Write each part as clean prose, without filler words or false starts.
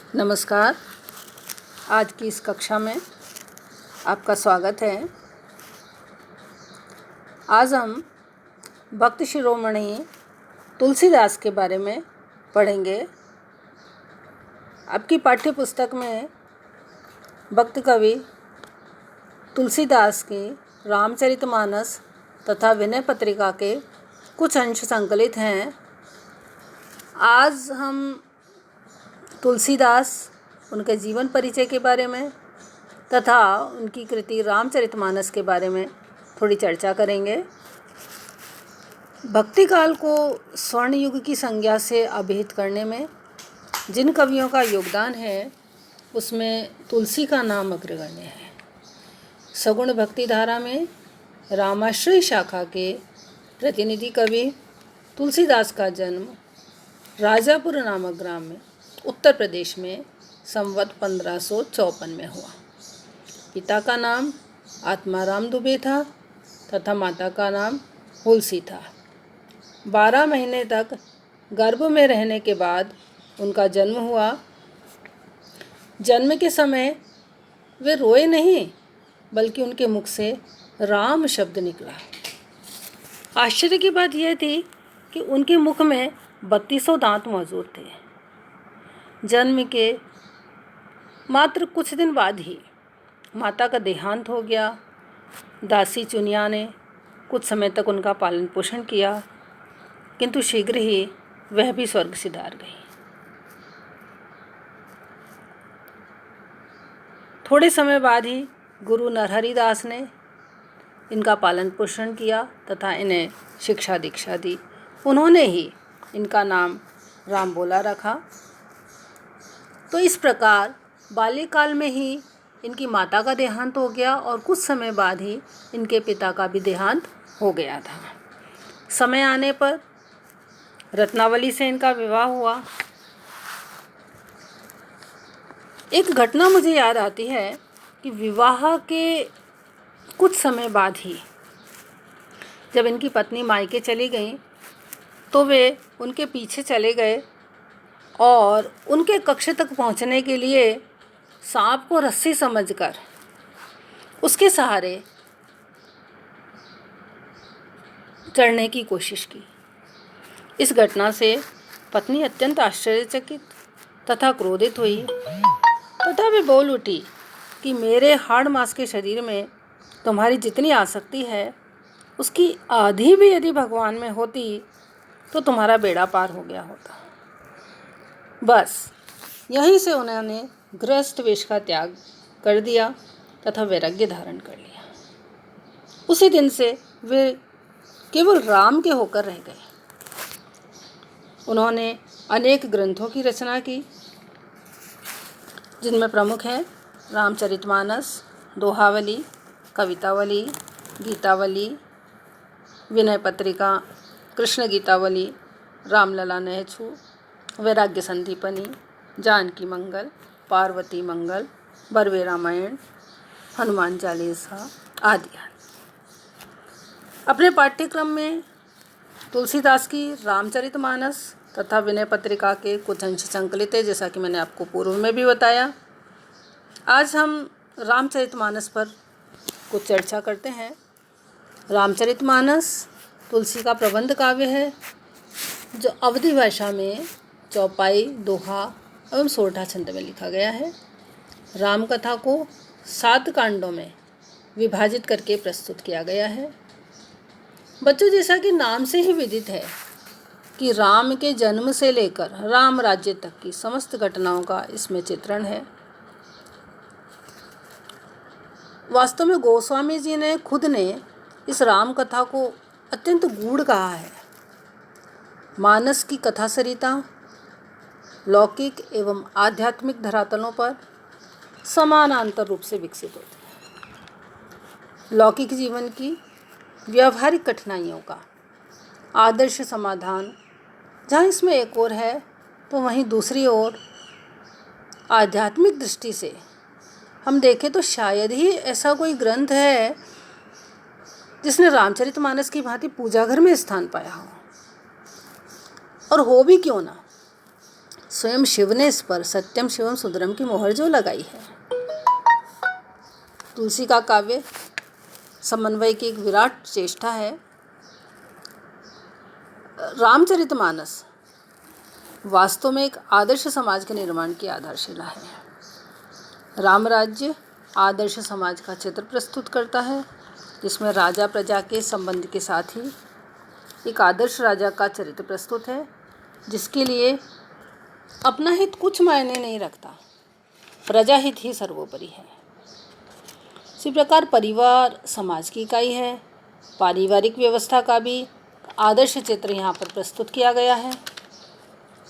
नमस्कार। आज की इस कक्षा में आपका स्वागत है। आज हम भक्त शिरोमणि तुलसीदास के बारे में पढ़ेंगे। आपकी पाठ्य पुस्तक में भक्त कवि तुलसीदास की रामचरितमानस तथा विनय पत्रिका के कुछ अंश संकलित हैं। आज हम तुलसीदास, उनके जीवन परिचय के बारे में तथा उनकी कृति रामचरितमानस के बारे में थोड़ी चर्चा करेंगे। भक्ति काल को स्वर्ण युग की संज्ञा से अभिहित करने में जिन कवियों का योगदान है उसमें तुलसी का नाम अग्रगण्य है। सगुण भक्ति धारा में रामाश्रय शाखा के प्रतिनिधि कवि तुलसीदास का जन्म राजापुर नामक ग्राम में उत्तर प्रदेश में संवत 1554 में हुआ। पिता का नाम आत्माराम दुबे था तथा माता का नाम हुलसी था। 12 महीने तक गर्भ में रहने के बाद उनका जन्म हुआ। जन्म के समय वे रोए नहीं, बल्कि उनके मुख से राम शब्द निकला। आश्चर्य की बात यह थी कि उनके मुख में 32 दांत मौजूद थे। जन्म के मात्र कुछ दिन बाद ही माता का देहांत हो गया। दासी चुनिया ने कुछ समय तक उनका पालन पोषण किया, किंतु शीघ्र ही वह भी स्वर्ग सिधार गई। थोड़े समय बाद ही गुरु नरहरि दास ने इनका पालन पोषण किया तथा इन्हें शिक्षा दीक्षा दी। उन्होंने ही इनका नाम राम बोला रखा। तो इस प्रकार बाल्यकाल में ही इनकी माता का देहांत हो गया और कुछ समय बाद ही इनके पिता का भी देहांत हो गया था। समय आने पर रत्नावली से इनका विवाह हुआ। एक घटना मुझे याद आती है कि विवाह के कुछ समय बाद ही जब इनकी पत्नी मायके चली गई तो वे उनके पीछे चले गए और उनके कक्ष तक पहुंचने के लिए सांप को रस्सी समझकर उसके सहारे चढ़ने की कोशिश की। इस घटना से पत्नी अत्यंत आश्चर्यचकित तथा क्रोधित हुई तथा वे बोल उठी कि मेरे हाड़ मांस के शरीर में तुम्हारी जितनी आसक्ति है उसकी आधी भी यदि भगवान में होती तो तुम्हारा बेड़ा पार हो गया होता। बस यहीं से उन्होंने गृहस्थ वेश का त्याग कर दिया तथा वैराग्य धारण कर लिया। उसी दिन से वे केवल राम के होकर रह गए। उन्होंने अनेक ग्रंथों की रचना की, जिनमें प्रमुख हैं रामचरितमानस, दोहावली, कवितावली, गीतावली, विनय पत्रिका, कृष्ण गीतावली, रामलला नहछू, वैराग्य संदीपनी, जानकी मंगल, पार्वती मंगल, बरवे रामायण, हनुमान चालीसा आदि। अपने पाठ्यक्रम में तुलसीदास की रामचरितमानस तथा विनय पत्रिका के कुछ अंश संकलित है, जैसा कि मैंने आपको पूर्व में भी बताया। आज हम रामचरितमानस पर कुछ चर्चा करते हैं। रामचरितमानस तुलसी का प्रबंध काव्य है जो अवधी भाषा में चौपाई, दोहा एवं सोरठा छंद में लिखा गया है। राम कथा को 7 कांडों में विभाजित करके प्रस्तुत किया गया है। बच्चों, जैसा कि नाम से ही विदित है कि राम के जन्म से लेकर राम राज्य तक की समस्त घटनाओं का इसमें चित्रण है। वास्तव में गोस्वामी जी ने खुद ने इस राम कथा को अत्यंत गूढ़ कहा है। मानस की कथा सरिता लौकिक एवं आध्यात्मिक धरातलों पर समानांतर रूप से विकसित होती है। लौकिक जीवन की व्यावहारिक कठिनाइयों का आदर्श समाधान जहाँ इसमें एक ओर है, तो वहीं दूसरी ओर आध्यात्मिक दृष्टि से हम देखें तो शायद ही ऐसा कोई ग्रंथ है जिसने रामचरितमानस की भांति पूजा घर में स्थान पाया हो। और हो भी क्यों ना, स्वयं शिव ने इस पर सत्यम शिवम सुंदरम की मोहर जो लगाई है। तुलसी का काव्य समन्वय की एक विराट चेष्टा है। रामचरितमानस वास्तव में एक आदर्श समाज के निर्माण की आधारशिला है। राम राज्य आदर्श समाज का चित्र प्रस्तुत करता है, जिसमें राजा प्रजा के संबंध के साथ ही एक आदर्श राजा का चरित्र प्रस्तुत है, जिसके लिए अपना हित कुछ मायने नहीं रखता, प्रजा हित ही सर्वोपरि है। इसी प्रकार परिवार समाज की इकाई है। पारिवारिक व्यवस्था का भी आदर्श चित्र यहाँ पर प्रस्तुत किया गया है।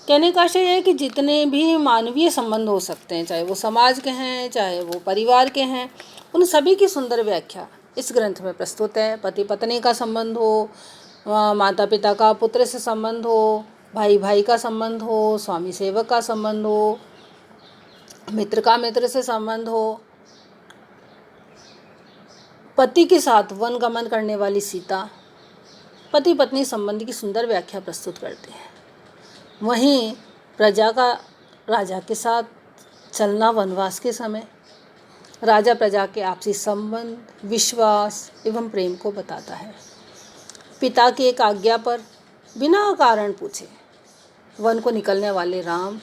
कहने का आशय है कि जितने भी मानवीय संबंध हो सकते हैं, चाहे वो समाज के हैं, चाहे वो परिवार के हैं, उन सभी की सुंदर व्याख्या इस ग्रंथ में प्रस्तुत है। पति पत्नी का संबंध हो, माता पिता का पुत्र से संबंध हो, भाई भाई का संबंध हो, स्वामी सेवक का संबंध हो, मित्र का मित्र से संबंध हो, पति के साथ वन गमन करने वाली सीता, पति पत्नी संबंध की सुंदर व्याख्या प्रस्तुत करते हैं। वहीं प्रजा का राजा के साथ चलना वनवास के समय राजा प्रजा के आपसी संबंध, विश्वास एवं प्रेम को बताता है। पिता की एक आज्ञा पर बिना कारण पूछे वन को निकलने वाले राम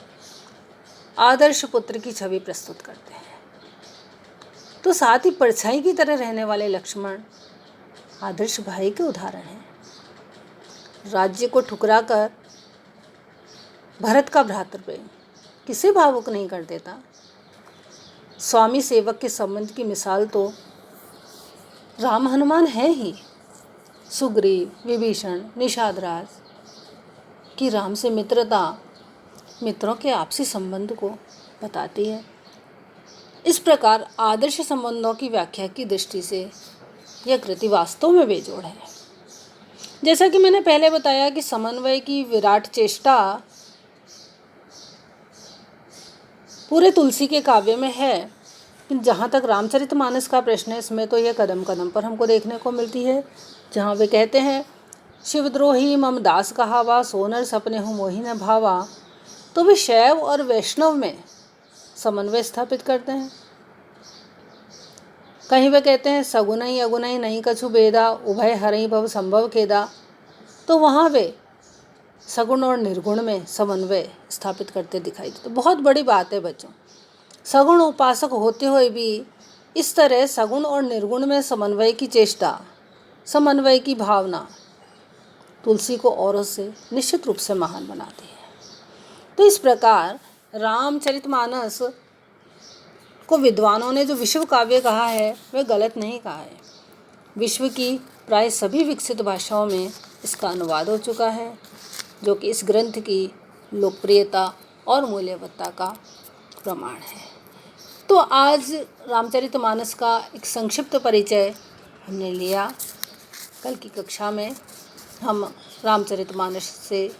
आदर्श पुत्र की छवि प्रस्तुत करते हैं। तो साथ ही परछाई की तरह रहने वाले लक्ष्मण आदर्श भाई के उदाहरण हैं। राज्य को ठुकरा कर भरत का भ्रातृप्रेम किसे भावुक नहीं कर देता। स्वामी सेवक के संबंध की मिसाल तो राम हनुमान है ही। सुग्रीव, विभीषण, निषाद की राम से मित्रता मित्रों के आपसी संबंध को बताती है। इस प्रकार आदर्श संबंधों की व्याख्या की दृष्टि से यह कृति वास्तव में बेजोड़ है। जैसा कि मैंने पहले बताया कि समन्वय की विराट चेष्टा पूरे तुलसी के काव्य में है। जहाँ तक रामचरितमानस का प्रश्न है, इसमें तो यह कदम कदम पर हमको देखने को मिलती है, जहाँ वे कहते हैं शिवद्रोही मम दास कहावा, सोनर सपने हो मोहि न भावा। तो वे शैव और वैष्णव में समन्वय स्थापित करते हैं। कहीं वे कहते हैं सगुनई अगुनई नहीं कछु बेदा, उभय हरई भव संभव केदा। तो वहाँ वे सगुण और निर्गुण में समन्वय स्थापित करते दिखाई देते। तो बहुत बड़ी बात है बच्चों, सगुण उपासक होते हुए भी इस तरह सगुण और निर्गुण में समन्वय की चेष्टा, समन्वय की भावना तुलसी को औरों से निश्चित रूप से महान बनाती है। तो इस प्रकार रामचरितमानस को विद्वानों ने जो विश्व काव्य कहा है वह गलत नहीं कहा है। विश्व की प्राय सभी विकसित भाषाओं में इसका अनुवाद हो चुका है, जो कि इस ग्रंथ की लोकप्रियता और मूल्यवत्ता का प्रमाण है। तो आज रामचरितमानस का एक संक्षिप्त परिचय हमने लिया। कल की कक्षा में हम रामचरितमानस से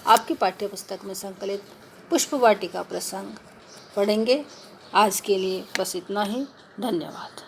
आपकी पाठ्यपुस्तक में संकलित पुष्पवाटिका प्रसंग पढ़ेंगे। आज के लिए बस इतना ही। धन्यवाद।